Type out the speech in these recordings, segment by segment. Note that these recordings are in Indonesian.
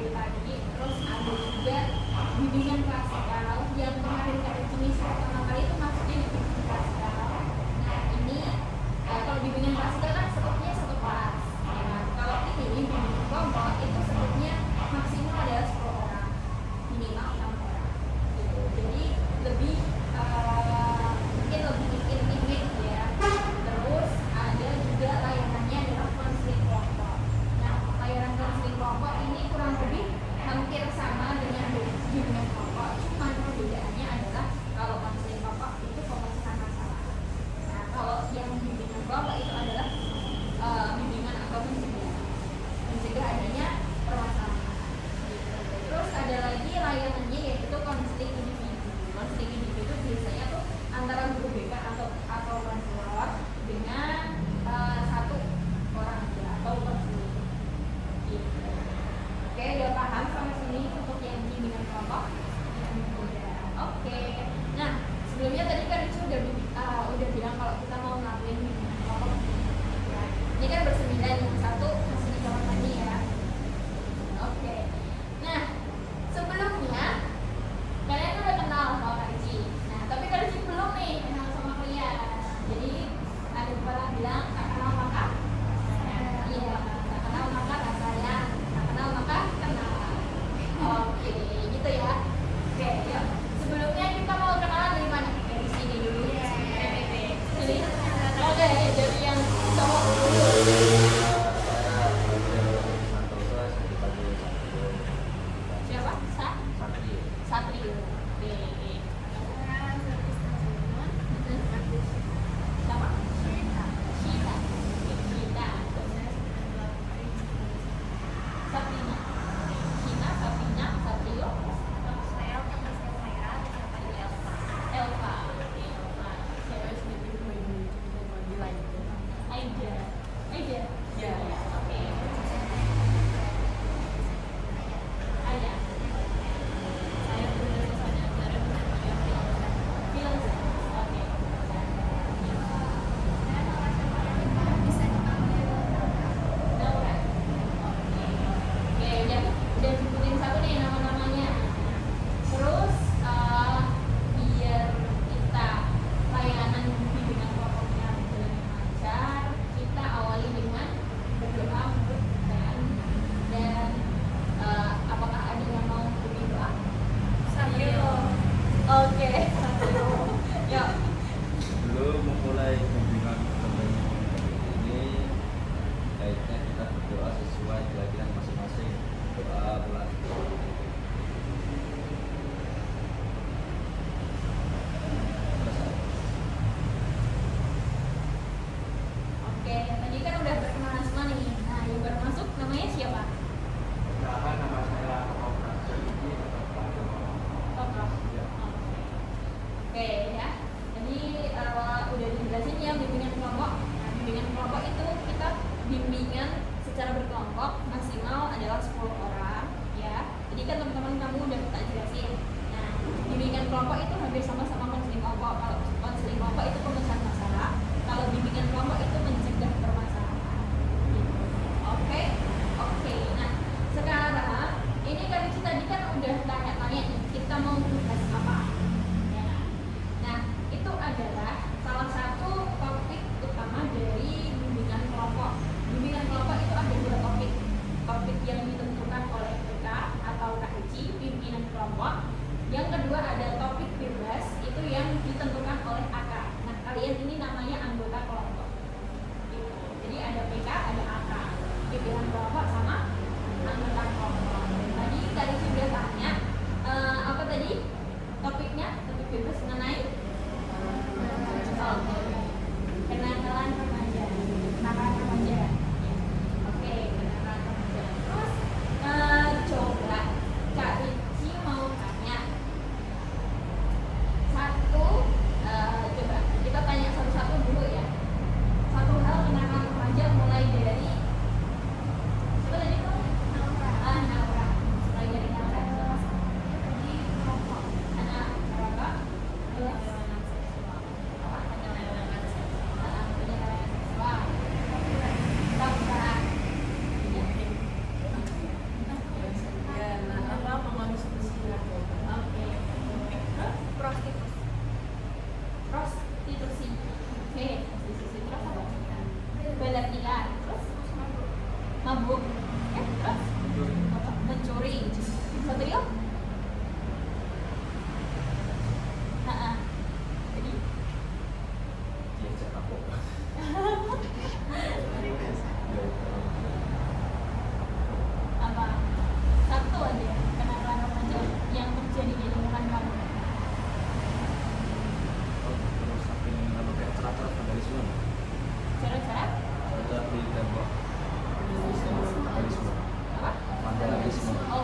dari tadi. Terus ada juga bimbingan klasikal yang kemarin kali ini pertama kali itu maksudnya di bimbingan klasikal. Nah ini kalau bimbingan klasikal kan setupnya satu kelas. Ya. Kalau ini bimbingan kelompok itu setupnya maksimal adalah 10 orang, minimal 6 orang. Gitu. Jadi lebih mungkin lebih intimate ya. Terus ada juga layanannya adalah konseling kelompok. Nah layanan konseling kelompok ini kurang lebih hampir sama dengan bimbingan kelompok, cuma perbedaannya adalah kalau konseling kelompok itu pemecatan masalah. Nah kalau yang bimbingan kelompok itu adalah bimbingan atau mencegah adanya permasalahan. Gitu. Terus ada lagi layanannya yaitu konseling individu. Konseling individu biasanya tuh antara guru BK atau konselor dengan satu orang aja atau konseling. Gitu. Oke, udah paham sampai sini untuk yang bimbingan kelompok? Oke. Nah, sebelumnya tadi kan Icu udah bilang kalau kita mau ngelakuin bimbingan kelompok. Ya. Ini kan bersembilan, yang satu masih di kamar mandi ya. Oke. Nah, sebelumnya kalian udah kenal sama Kak Ici. Nah, tapi Kak Ici belum nih kenal sama kalian. Jadi ada kepala bilang tak kenal maka iya, tak kenal maka tak sayang, tak kenal maka kenal. Oke, gitu ya. Oke, yuk. Sebelumnya kita mau kenalan dari mana? Dari sini dulu. PPT. Sini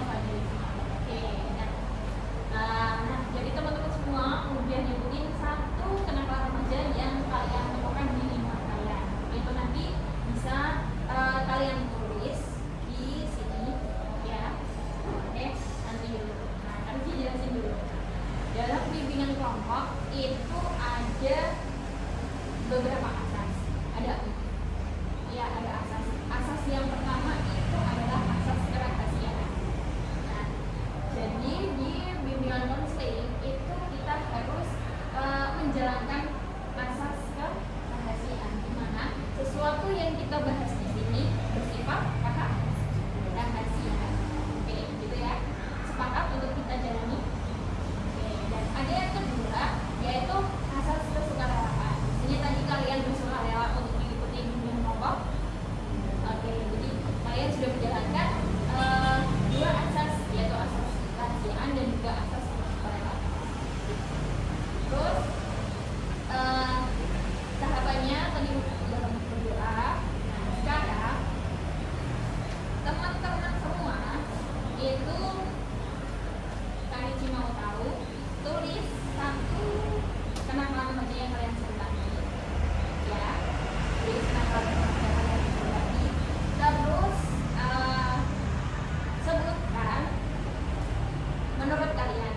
Nova dari sini. Oke, nah, jadi teman-teman semua udah nyebutin satu kenakalan remaja yang kalian temukan di lingkungan kalian. Itu nanti bisa kalian tulis di sini, ya. Oke, nanti dulu. Nah, harus dijelasin dulu. Dalam bimbingan kelompok itu ada beberapa asas. Ada asas. Asas yang pertama itu adalah asas kerahasiaan. Nah, jadi di bimbingan konseling itu kita harus menjalankan asas kerahasiaan, di mana sesuatu yang kita bahas di sini bersifat rahasia. Oke, gitu ya. Sepakat untuk kita jalani. Oke, dan ada yang kedua yaitu asas kesukarelawan. Ini tadi kalian bersukarela untuk mengikuti bimbingan kelompok. Oke, jadi kalian sudah menjalankan dua asas, yaitu asas kerahasiaan dan juga asas kesukarelawan. Terus tahapannya tadi dalam berdoa. Nah, sekarang teman-teman semua itu Kanichi mau tahu, tulis satu kenakalan remaja yang kalian sebutkan, ya. Tulis kenakalan remaja yang kalian sebutkan. Terus sebutkan, menurut kalian,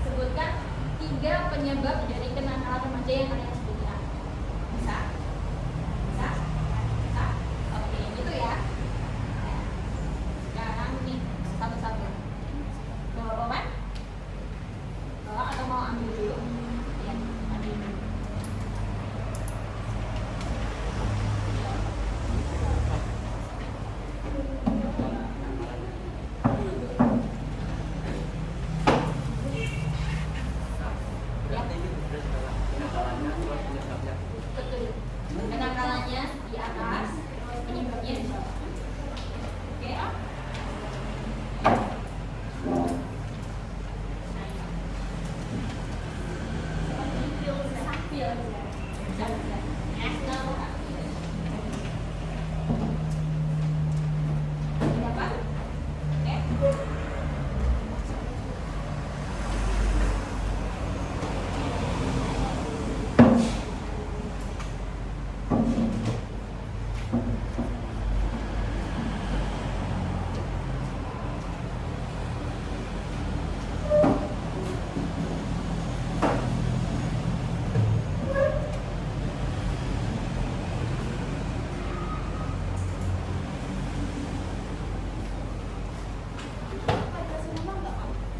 sebutkan 3 penyebab dari kenakalan remaja yang kalian sebutkan. Bisa? Bisa? Bisa? Oke, gitu ya. Nah, sekarang nih satu-satu. Bawa atau mau ambil dulu? Ya, ambil dulu. Betul. Kenakalannya di atas, terus penyebabnya di bawah. Oke?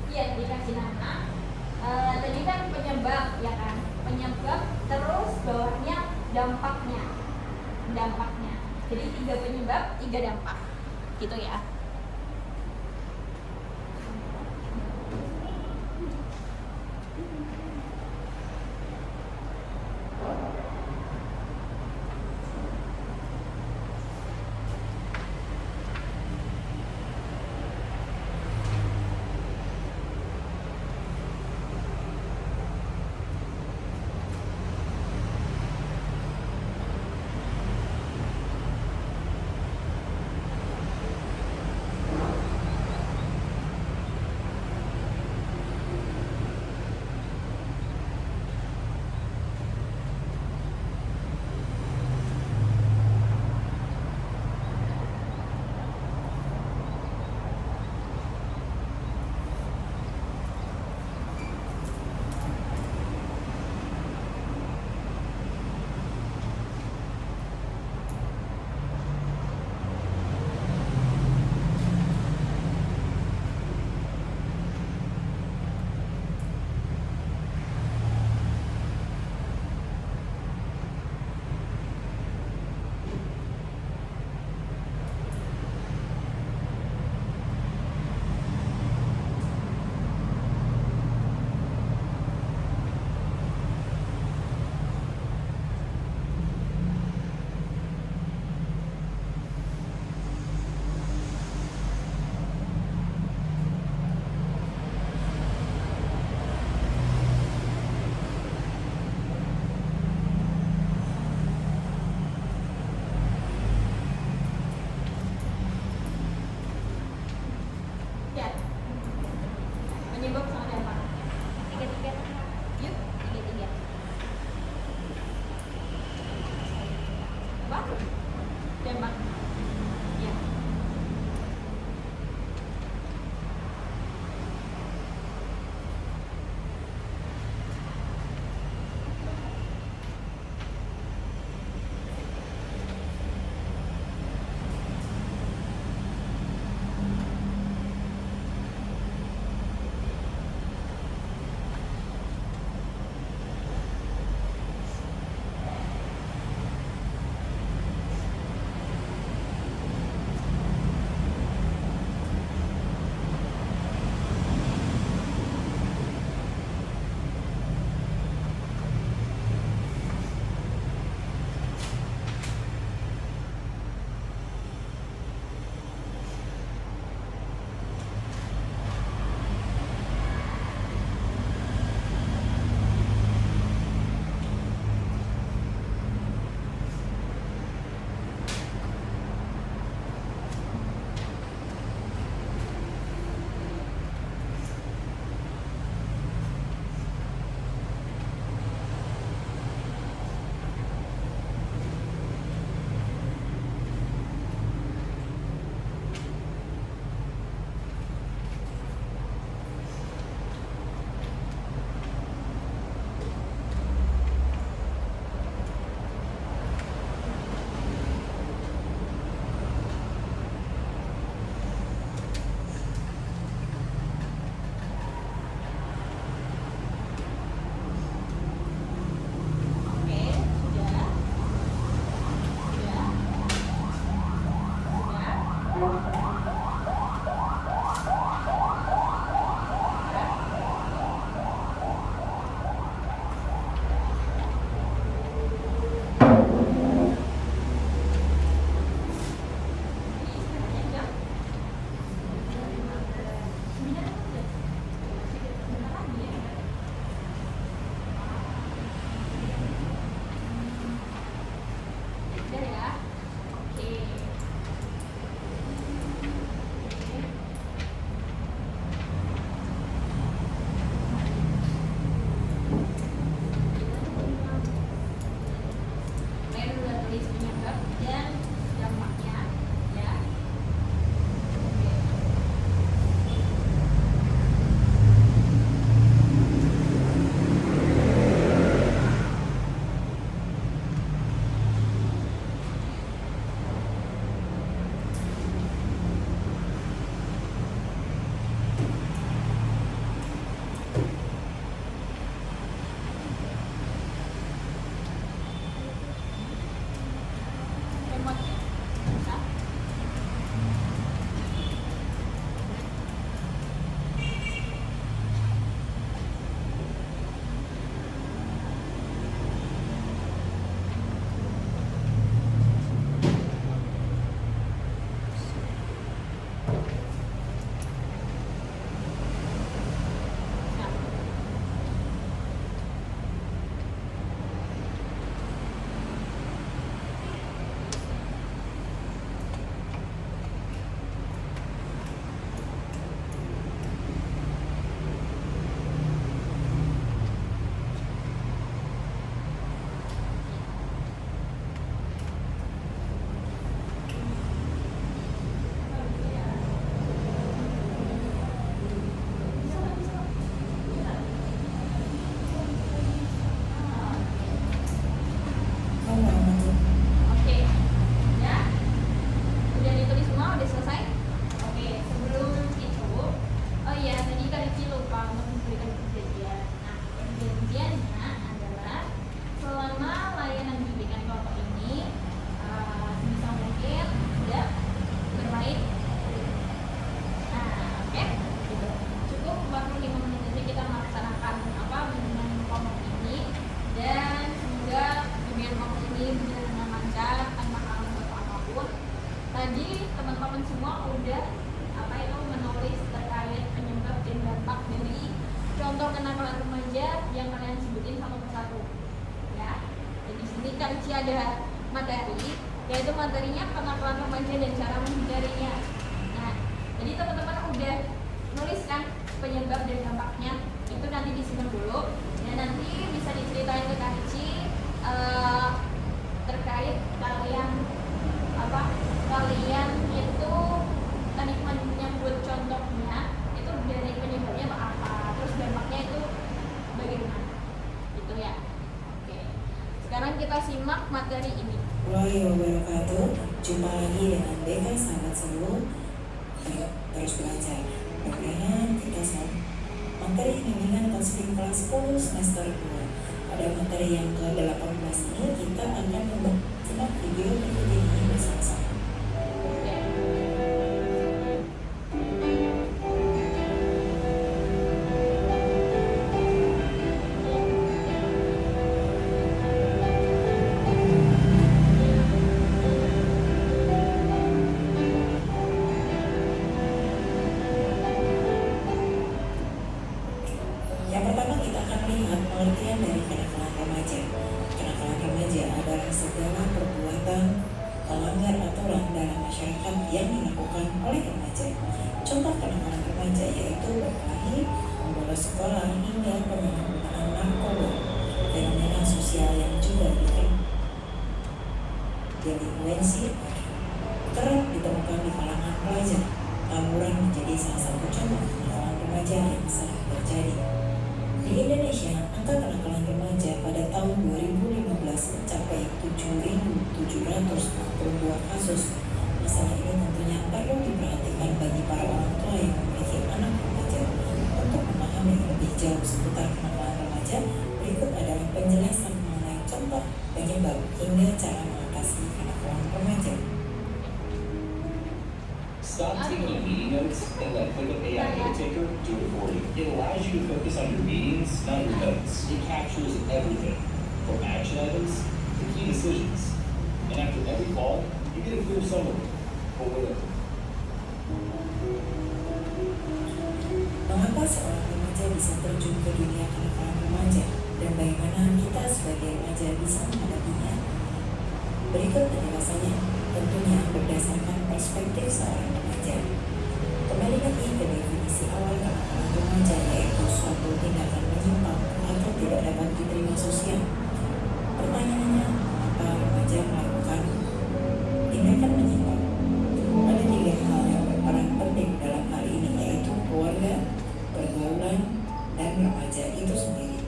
Iya, dikasih nama. Tadi kan penyebab, ya kan? Penyebab, terus bawahnya dampaknya. Jadi 3 penyebab, 3 dampak. Gitu ya. memberikan perjanjian. Nah, perjanjiannya adalah selama layanan bimbingan kelompok ini sebisa mungkin tidak bermain. Nah, oke, gitu. Cukup 45 menit saja kita melaksanakan bimbingan kelompok ini, dan semoga bimbingan kelompok ini berjalan dengan lancar tanpa halangan apapun. Tadi teman-teman semua udah menulis terkait penyebab dan dampak dari contoh kenakalan remaja yang kalian sebutin satu persatu, ya. Jadi di sini Kak Ici ada materi, yaitu materinya kenakalan remaja dan cara menghindarinya. Nah, jadi teman-teman udah nulis kan penyebab dan dampaknya, itu nanti disimpan dulu, dan nanti bisa diceritain ke Kak Ici terkait kalian itu tadi menyebut contohnya itu dari penyebabnya apa, terus dampaknya itu bagaimana, gitu ya. Oke, sekarang kita simak materi ini. Warahmatullahi wabarakatuh. Jumpa lagi dengan BK sahabat semua. Ayo terus belajar. Mudah-mudahan kita materi bimbingan konseling kelas 10 semester 2. Pada materi yang ke-18 ini kita akan simak video berikut ini bersama-sama. Yang pertama kita akan lihat pengertian dari kenakalan remaja. Kenakalan remaja adalah segala perbuatan melanggar aturan dalam masyarakat yang dilakukan oleh remaja. Contoh kenakalan remaja yaitu berkelahi, membolos sekolah, hingga penyalahgunaan narkoba. Fenomena sosial yang juga delinkuensi kerap ditemukan di kalangan pelajar. Tawuran menjadi salah satu contoh kenakalan remaja yang sering terjadi. Di Indonesia, angka kenakalan remaja pada tahun 2015 mencapai 7.762 kasus. Masalah ini tentunya perlu diperhatikan bagi para orang tua yang memiliki anak remaja. Untuk memahami lebih jauh seputar kenakalan remaja, berikut adalah penjelasan mengenai contoh, penyebab, hingga cara mengatasi kenakalan remaja. Stop taking meeting notes and let Click AI Note Taker do it for you. It allows you to focus on your meetings, not your notes. It captures everything, from action items to key decisions. And after every call, you get a clear summary of what Mengapa seorang remaja bisa terjun ke dunia kenakalan remaja, dan bagaimana kita sebagai remaja bisa menghadapinya? Berikut penjelasannya, tentunya berdasarkan perspektif seorang remaja. Kembali lagi ke definisi awal kenakalan remaja, yaitu suatu tindakan menyimpang atau tidak dapat diterima sosial. Pertanyaannya, mengapa remaja melakukan tindakan menyimpang? Ada 3 hal yang berperan penting dalam hal ini, yaitu keluarga, pergaulan, dan remaja itu sendiri.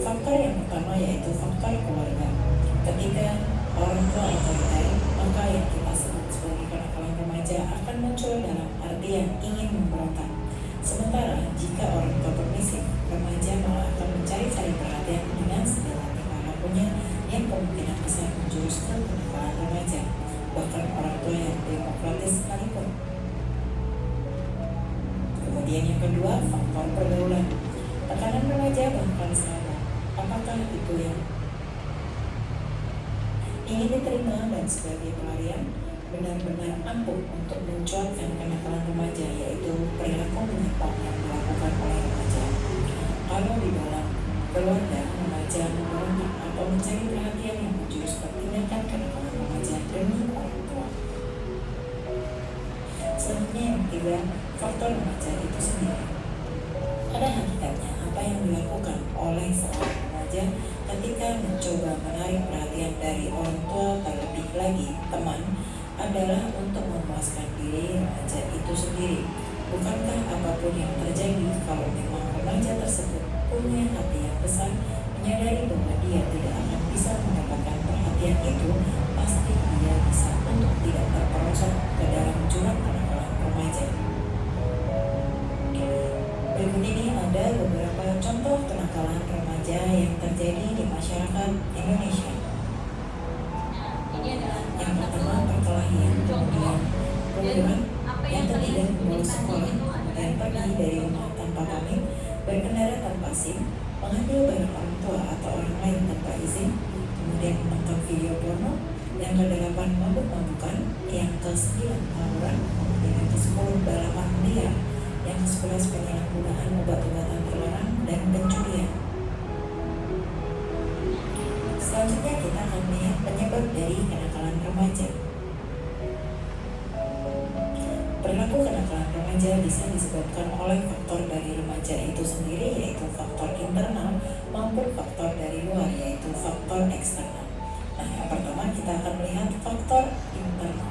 Faktor yang pertama yaitu faktor keluarga. Ketika orang tua otoriter, maka yang kita sebut sebagai kenakalan remaja akan muncul dalam artian ingin memberontak. Sementara jika orang tua permisif, remaja malah akan mencari-cari perhatian dengan segala tingkah lakunya yang kemungkinan besar menjurus ke kenakalan remaja, bahkan orang tua yang demokratis sekalipun. Kemudian yang kedua, faktor pergaulan. Tekanan remaja bahkan sahabat, apakah itu yang ingin diterima dan sebagai pelarian, benar-benar ampuh untuk mencuatkan kenakalan remaja, yaitu perilaku menyimpang yang dilakukan oleh remaja. Kalau di dalam keluarga, remaja memberontak atau mencari perhatian yang menjurus ke tindakan kenakalan remaja demi orang tua. Selanjutnya yang ketiga, faktor remaja itu sendiri. Pada hakikatnya, apa yang dilakukan oleh seorang remaja ketika mencoba menarik perhatian dari orang tua, terlebih lagi teman, adalah untuk memuaskan diri remaja itu sendiri. Bukankah apapun yang terjadi kalau memang remaja tersebut punya hati yang besar, menyadari bahwa dia tidak akan bisa mendapatkan perhatian itu, pasti dia bisa untuk tidak terperosok ke dalam jurang kenakalan remaja. Berikut ini ada beberapa contoh kenakalan remaja yang terjadi di masyarakat Indonesia. Nah, ini adalah Yang salah satu pertama perkelahian, kemudian keluyuran, apa yang yang kalian ketiga bolos sebutkan sekolah, itu kemudian adalah pergi dari rumah tanpa pamit, berkendara tanpa SIM, mengambil barang orang tua atau orang lain tanpa izin, kemudian menonton video porno, yang ke-8 mabuk-mabukan, yang ke-9 tawuran, kemudian yang ke-10 balapan liar, yang ke-11 penyalahgunaan obat-obatan terlarang, dan pencurian. Selanjutnya kita akan melihat penyebab dari kenakalan remaja. Perilaku kenakalan remaja bisa disebabkan oleh faktor dari remaja itu sendiri, yaitu faktor internal, maupun faktor dari luar, yaitu faktor eksternal. Nah, yang pertama kita akan melihat faktor internal.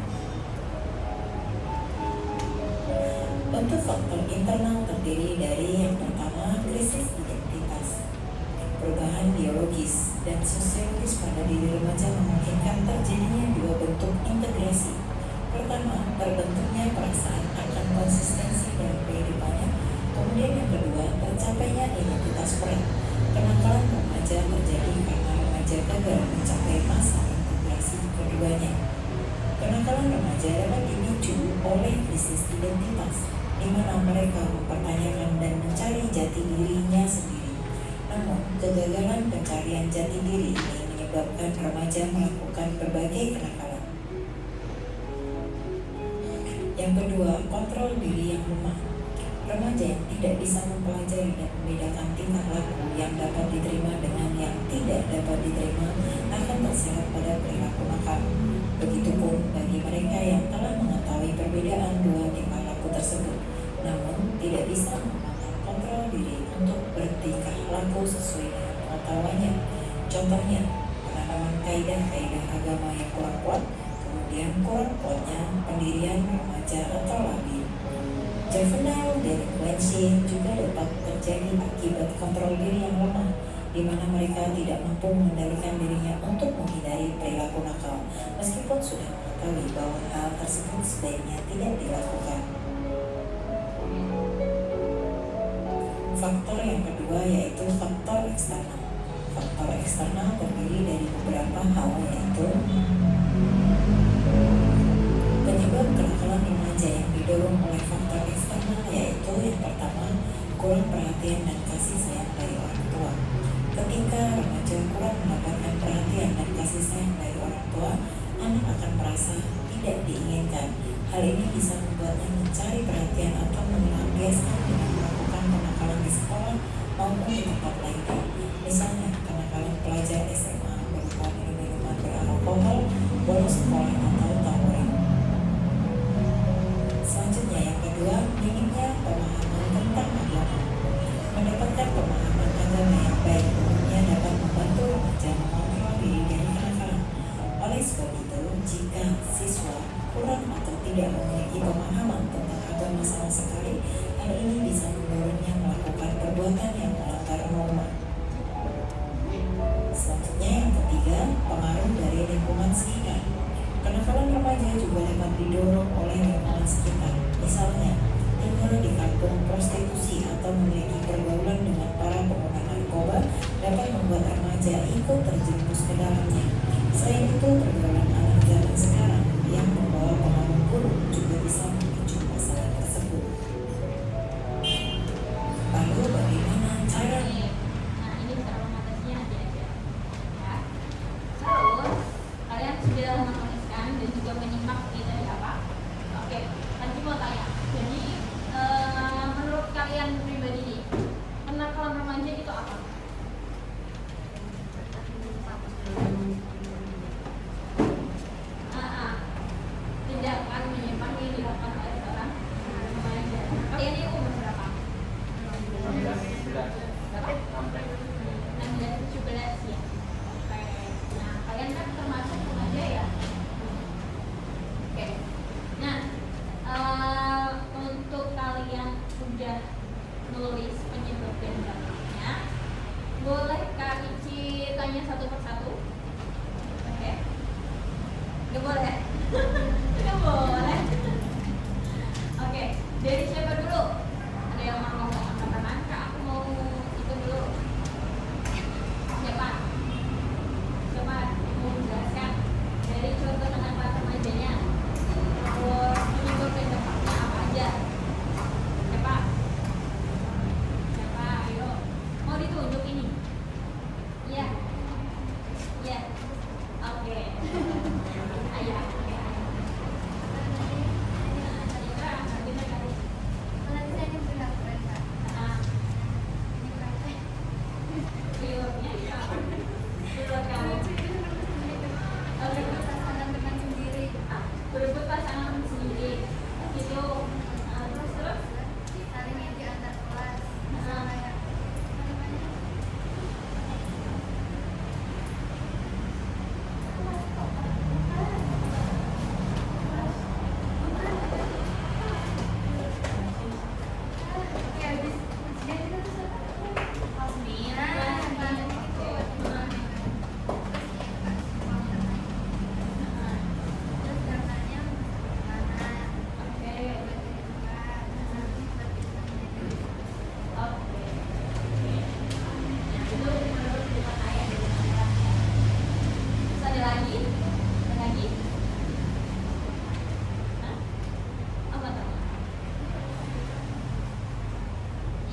Untuk faktor internal terdiri dari yang pertama krisis identitas. Perubahan biologis dan sosiologis pada diri remaja memungkinkan terjadinya dua bentuk integrasi. Pertama, terbentuknya perasaan akan konsistensi dalam kehidupannya. Kemudian yang kedua, tercapainya identitas peran. Kenakalan remaja terjadi karena remaja gagal mencapai masa integrasi keduanya. Kenakalan remaja dapat dipicu oleh krisis identitas, di mana mereka mempertanyakan dan mencari jati dirinya sendiri. Namun, kegagalan pencarian jati diri ini menyebabkan remaja melakukan berbagai kenakalan. Yang kedua, kontrol diri yang lemah. Remaja yang tidak bisa mempelajari dan membedakan tingkah laku yang dapat diterima dengan yang tidak dapat diterima akan terseret pada perilaku nakal. Begitupun bagi mereka yang telah mengetahui perbedaan dua tingkah laku tersebut, namun tidak bisa menggunakan kontrol diri untuk bertingkah laku sesuai dengan pengetahuannya. Contohnya, penanaman kaidah-kaidah agama yang kurang kuat, kemudian kurang kuatnya pendirian remaja atau labil. Juvenile delinquency juga dapat terjadi akibat kontrol diri yang lemah, di mana mereka tidak mampu mengendalikan dirinya untuk menghindari perilaku nakal, meskipun sudah mengetahui bahwa hal tersebut sebaiknya tidak dilakukan. Faktor yang kedua yaitu faktor eksternal. Faktor eksternal terdiri dari beberapa hal, yaitu penyebab kenakalan remaja yang didorong oleh faktor eksternal, yaitu yang pertama, kurang perhatian dan kasih sayang dari orang tua. Ketika remaja kurang mendapatkan perhatian dan kasih sayang dari orang tua, anak akan merasa tidak diinginkan. Hal ini bisa membuatnya mencari perhatian atau melampiaskan dengan melakukan kenakalan di sekolah maupun di tempat lainnya. Misalnya, kenakalan pelajar SMA berupa minum-minuman beralkohol, bolos sekolah, atau tawuran. Selanjutnya yang kedua, minimnya pemahaman tentang agama. Mendapatkan pemahaman agama yang baik umumnya dapat membantu remaja mengontrol diri dari kenakalan. Oleh sebab itu, jika siswa kurang atau tidak memiliki pemahaman tentang agama sama sekali, hal ini bisa mendorongnya melakukan perbuatan yang melanggar norma. Selanjutnya yang ketiga, pengaruh dari lingkungan sekitar. Kenakalan remaja juga dapat didorong oleh lingkungan sekitar. Misalnya, tinggal di kampung prostitusi atau memiliki pergaulan dengan para pengguna narkoba dapat membuat remaja ikut terjerumus ke dalamnya. Selain itu, pergaulan anak zaman sekarang yang membawa pengaruh buruk juga bisa memicu masalah tersebut. Lalu bagaimana cara? Nah, ini cara mengatasinya aja. Ya. Terus, kalian sudah menuliskan dan juga menyimak ini tadi apa? Oke, nanti mau tanya. Jadi, menurut kalian pribadi nih, kenakalan remaja itu apa? Tindakan menyimpang yang dilakukan oleh seorang remaja. Kalian ini umur berapa? 16, 17 ya. Oke. Nah, kalian kan termasuk remaja ya. Oke. Nah, untuk kalian sudah nulis penyebab dan dampaknya, boleh Kak Ici tanya satu persatu? Oke. Nggak boleh? Nggak boleh. Oke, dari siapa dulu? Ada yang mau ngomong angkat tangan?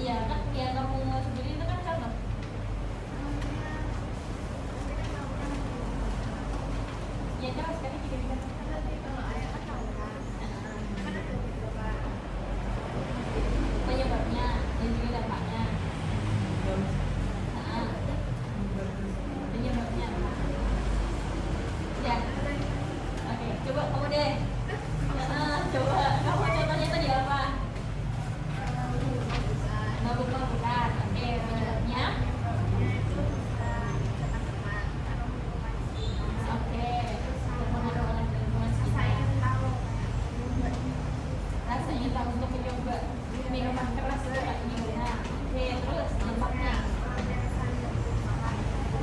Iya kan yang kamu sendiri itu kan contoh. Ya jelas sekali juga. Penyebabnya dan juga dampaknya. Nah, penyebabnya apa? Ya. Oke, coba kamu deh. Coba kamu contohnya tadi apa? Mabuk bukan. Oke, penyebabnya. Oke, pengaruh lingkungan sekitar. Rasanya tak untuk mencoba minuman keras itu kayak gimana? Oke, terus dampaknya.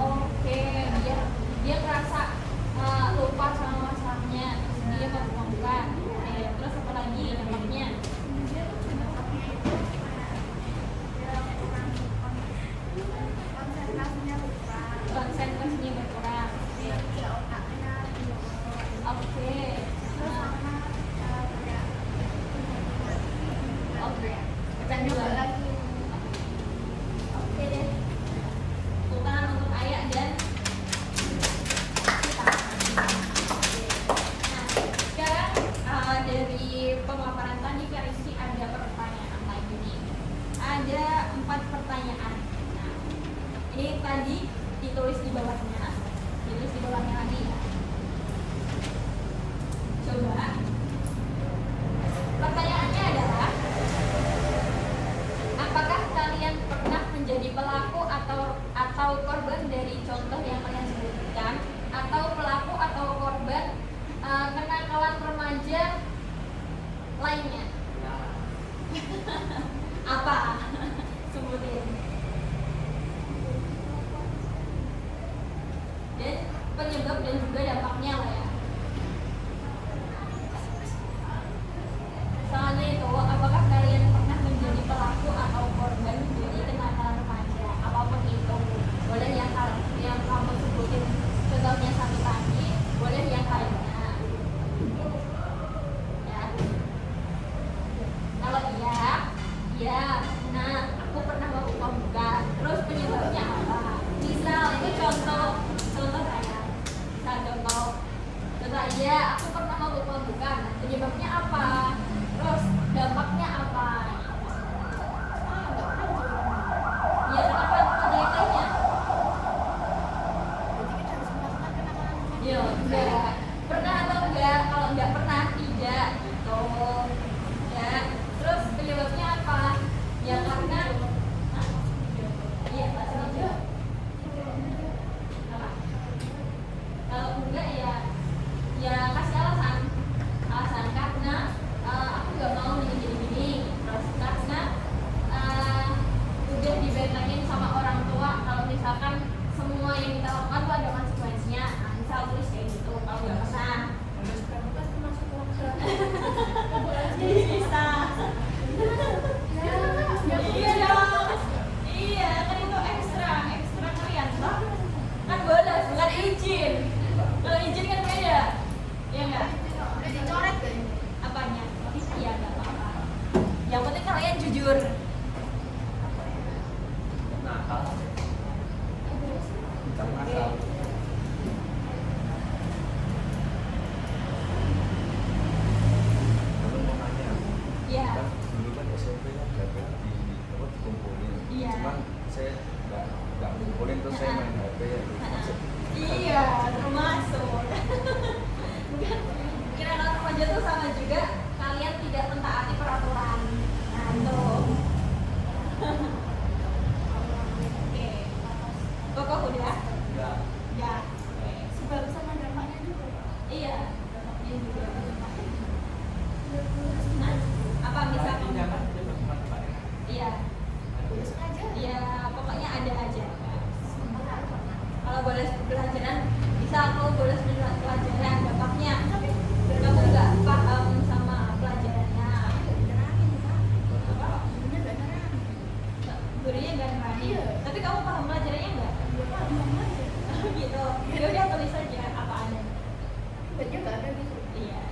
Oke, dia ngerasa lupa sama masalahnya, terus dia mabuk-mabukan. Oke, terus apa lagi dampaknya? Konsentrasinya berkurang. Oke. Oke. Kecanduan lagi. Oke deh. Tepuk tangan untuk Ayah dan kita. Nah, sekarang dari pemaparan tadi Kak Rizky ada pertanyaan lagi nih. Ada 4 pertanyaan. Nah, ini tadi ditulis di bawahnya. Ditulis di bawahnya lagi ya. Coba. Pertanyaannya adalah, apakah kalian pernah menjadi pelaku atau korban dari contoh yang kalian sebutkan, atau pelaku atau korban kenakalan remaja lainnya? Apa? Sebutin. Dan penyebab dan juga dampaknya lah ya. Soalnya itu, apakah kalian pernah menjadi pelaku atau korban dari kenakalan remaja? Apapun itu, boleh yang kamu sebutin contohnya satu tadi, boleh yang lainnya. Ya. Kalau iya, nah aku pernah mabuk-mabukan. Terus penyebabnya apa? Misal ini contoh saya. Misal contoh iya, aku pernah mabuk-mabukan. Penyebabnya apa? Terus dampaknya apa? Ya kenapa kejadiannya? Yo, enggak. Pernah atau enggak? Kalau enggak pernah, tidak gitu. Ya. Terus penyebabnya apa? Ya karena iya, Pak Senja. Apa? Kalau enggak ya kasih alasan karena aku nggak mau gini, terus karena udah dibentangin sama orang tua kalau misalkan semua yang kita lakukan tuh ada konsekuensinya. Nah, misal tulis kayak gitu, kalau nggak pernah terus kamu kan masuk ke jadi bisa. Iya dong, iya kan itu ekstra kalian kan boleh bukan izin. Kalau izin kan beda, ya nggak? Udah dicoret kan? Apanya? Iya nggak apa-apa. Yang penting kalian jujur. Nakal. Bukan nakal. Lalu mau nanya, Iya. kan dulu kan SMP kan gak dikumpulin. Iya. Cuman saya nggak kumpulin terus saya main HP ya. Iya, termasuk. Bukan, kira-kira remaja tuh sama juga kalian tidak mentaati peraturan. Nah itu. Oke. Kokoh udah? Ya. Ya. Sebab sama dampaknya juga. Iya, dampaknya juga. Nah, apa misalkan? Intinya kan dia berteman baik. Iya. Iya, pokoknya ada aja. Kalau boleh pelajaran, bisa aku boleh pelajaran dampaknya. Kamu nggak paham sama pelajarannya. Gurunya nggak nerangin. Tapi kamu paham pelajarannya nggak? Gitu. Ya udah tulis aja apa ada. Iya.